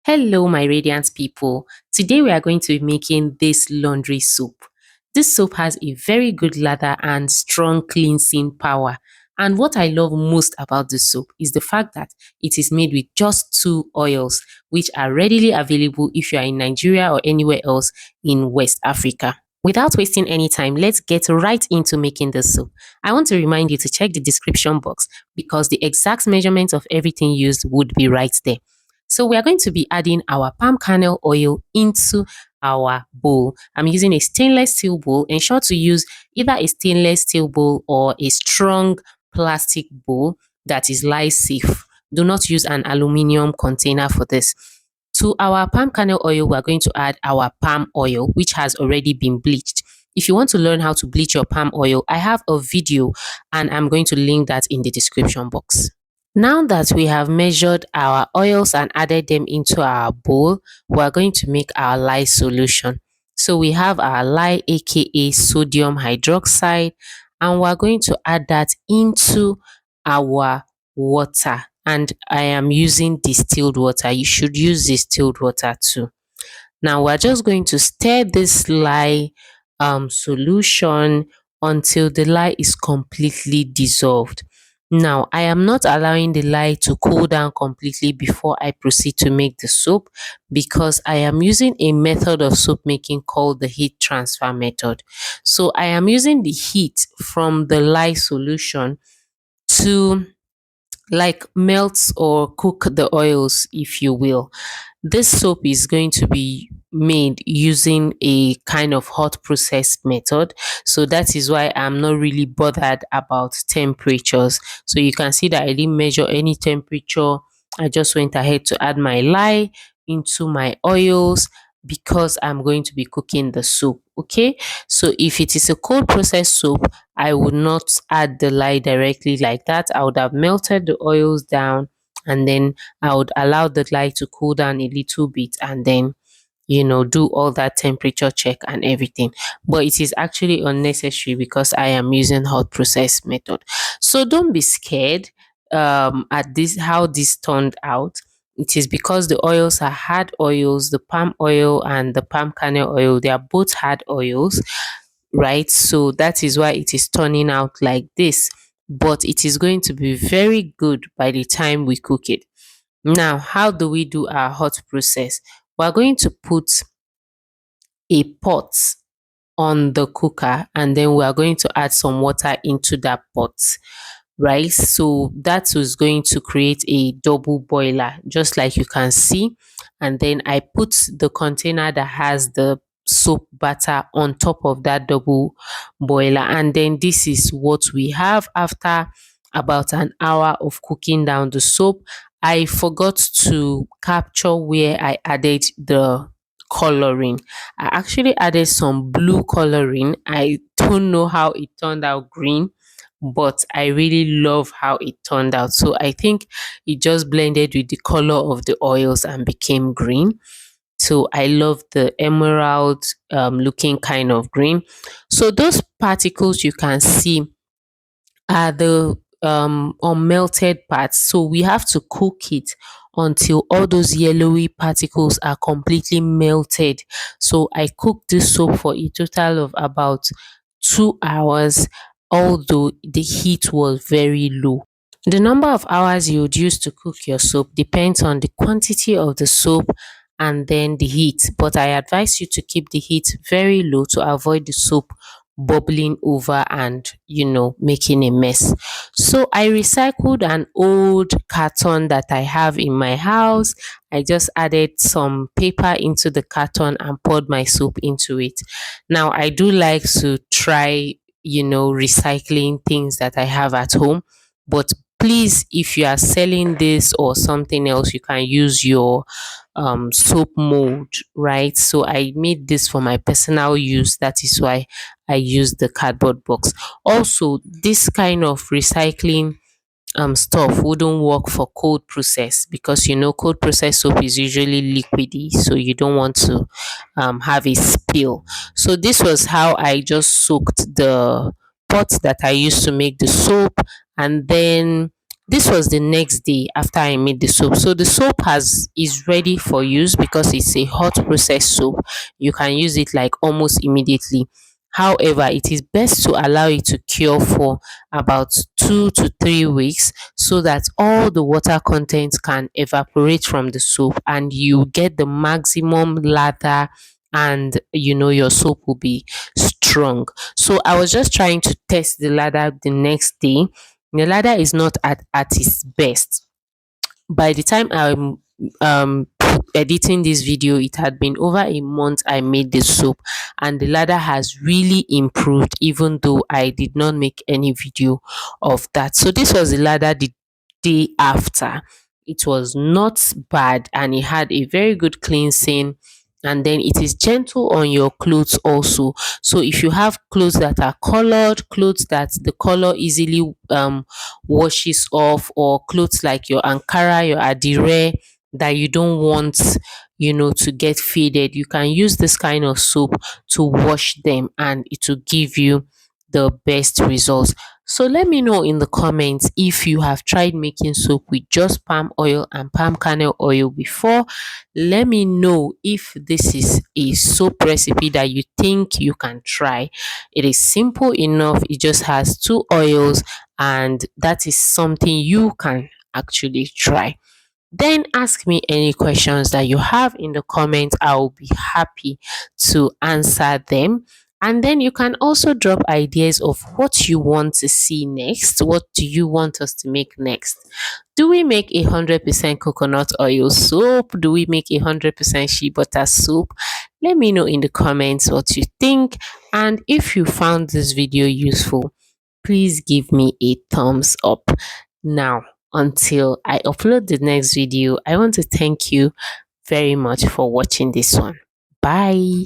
Hello, my radiant people. Today we are going to be making this laundry soap. This soap has a very good lather and strong cleansing power. And what I love most about this soap is the fact that it is made with just two oils, which are readily available if you are in Nigeria or anywhere else in West Africa. Without wasting any time, let's get right into making this soap. I want to remind you to check the description box because the exact measurements of everything used would be right there. So we are going to be adding our palm kernel oil into our bowl. I'm using a stainless steel bowl. Ensure to use either a stainless steel bowl or a strong plastic bowl that is LYE safe. Do not use an aluminium container for this. To our palm kernel oil, we are going to add our palm oil, which has already been bleached. If you want to learn how to bleach your palm oil, I have a video and I'm going to link that in the description box. Now that we have measured our oils and added them into our bowl, we are going to make our lye solution. So we have our lye, aka sodium hydroxide, and we're going to add that into our water. And I am using distilled water. You should use distilled water too. Now we're just going to stir this lye solution until the lye is completely dissolved. Now, I am not allowing the lye to cool down completely before I proceed to make the soap because I am using a method of soap making called the heat transfer method. So I am using the heat from the lye solution to like melt or cook the oils, if you will. This soap is going to be made using a kind of hot process method. So that is why I'm not really bothered about temperatures. So you can see that I didn't measure any temperature. I just went ahead to add my lye into my oils because I'm going to be cooking the soup. Okay. So if it is a cold process soap, I would not add the lye directly like that. I would have melted the oils down and then I would allow the lye to cool down a little bit and then do all that temperature check and everything. But it is actually unnecessary because I am using hot process method. So don't be scared at this how this turned out. It is because the oils are hard oils, the palm oil and the palm kernel oil, they are both hard oils, right? So that is why it is turning out like this. But it is going to be very good by the time we cook it. Now, how do we do our hot process? We're going to put a pot on the cooker and then we are going to add some water into that pot, right? So that is going to create a double boiler, just like you can see. And then I put the container that has the soap batter on top of that double boiler. And then this is what we have after about an hour of cooking down the soap. I forgot to capture where I added the coloring. I actually added some blue coloring. I don't know how it turned out green, but I really love how it turned out. So I think it just blended with the color of the oils and became green. So I love the emerald looking kind of green. So those particles you can see are the unmelted parts. So we have to cook it until all those yellowy particles are completely melted. So I cooked this soap for a total of about 2 hours, although the heat was very low. The number of hours you would use to cook your soap depends on the quantity of the soap and then the heat. But I advise you to keep the heat very low to avoid the soap bubbling over and making a mess. So I recycled an old carton that I have in my house. I just added some paper into the carton and poured my soap into it. Now I do like to try recycling things that I have at home, but please, if you are selling this or something else, you can use your soap mold, right? So I made this for my personal use. That is why I use the cardboard box. Also, this kind of recycling stuff wouldn't work for cold process because cold process soap is usually liquidy, so you don't want to have a spill. So this was how I just soaked the pot that I used to make the soap and then This was the next day after I made the soap. So the soap has is ready for use because it's a hot process soap. You can use it like almost immediately. However, it is best to allow it to cure for about 2 to 3 weeks so that all the water content can evaporate from the soap and you get the maximum lather, and your soap will be strong. So I was just trying to test the lather the next day. The ladder is not at its best. By the time I'm editing this video, it had been over a month I made the soap, and the ladder has really improved, even though I did not make any video of that. So this was the ladder the day after. It was not bad, and it had a very good cleansing, and then it is gentle on your clothes also. So if you have clothes that are colored, clothes that the color easily washes off, or clothes like your ankara, your adire, that you don't want to get faded, you can use this kind of soap to wash them and it will give you the best results. So let me know in the comments if you have tried making soap with just palm oil and palm kernel oil before. Let me know if this is a soap recipe that you think you can try. It is simple enough. It just has two oils, and that is something you can actually try. Then ask me any questions that you have in the comments. I will be happy to answer them. And then you can also drop ideas of what you want to see next. What do you want us to make next? Do we make 100% coconut oil soap? Do we make 100% shea butter soap? Let me know in the comments what you think. And if you found this video useful, please give me a thumbs up. Now, until I upload the next video, I want to thank you very much for watching this one. Bye.